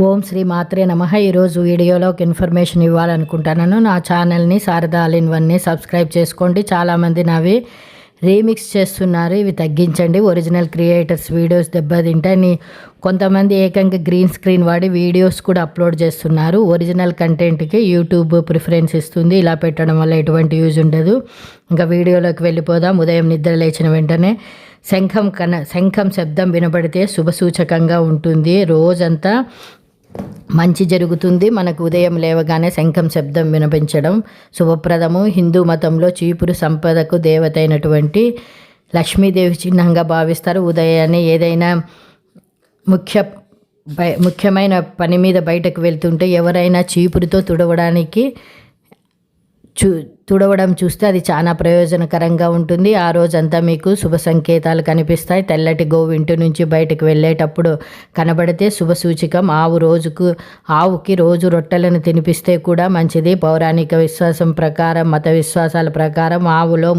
ఓం శ్రీ మాత్రే నమః. ఈరోజు వీడియోలో ఒక ఇన్ఫర్మేషన్ ఇవ్వాలనుకుంటున్నాను. నా ఛానల్ని శారదా ఆల్ ఇన్ వన్ని సబ్స్క్రైబ్ చేసుకోండి. చాలామంది నావి రీమిక్స్ చేస్తున్నారు, ఇవి తగ్గించండి. ఒరిజినల్ క్రియేటర్స్ వీడియోస్ దెబ్బతింటాయి. కొంతమంది ఏకంగా గ్రీన్ స్క్రీన్ వాడి వీడియోస్ కూడా అప్లోడ్ చేస్తున్నారు. ఒరిజినల్ కంటెంట్కి యూట్యూబ్ ప్రిఫరెన్స్ ఇస్తుంది. ఇలా పెట్టడం వల్ల ఎటువంటి యూజ్ ఉండదు. ఇంకా వీడియోలోకి వెళ్ళిపోదాం. ఉదయం నిద్ర లేచిన వెంటనే శంఖం శబ్దం వినబడితే శుభసూచకంగా ఉంటుంది. రోజంతా మంచి జరుగుతుంది. మనకు ఉదయం లేవగానే శంఖం శబ్దం వినిపించడం శుభప్రదము. హిందూ మతంలో చీపురు సంపదకు దేవత అయినటువంటి లక్ష్మీదేవి చిహ్నంగా భావిస్తారు. ఉదయాన్నే ఏదైనా ముఖ్యమైన పని మీద బయటకు వెళ్తుంటే ఎవరైనా చీపురుతో తుడవడం చూస్తే అది చాలా ప్రయోజనకరంగా ఉంటుంది. ఆ రోజంతా మీకు శుభ సంకేతాలు కనిపిస్తాయి. తెల్లటి గోవు ఇంటి నుంచి బయటకు వెళ్ళేటప్పుడు కనబడితే శుభ సూచకం. ఆవుకి రోజు రొట్టెలను తినిపిస్తే కూడా మంచిది. పౌరాణిక విశ్వాసం ప్రకారం, మత విశ్వాసాల ప్రకారం ఆవులో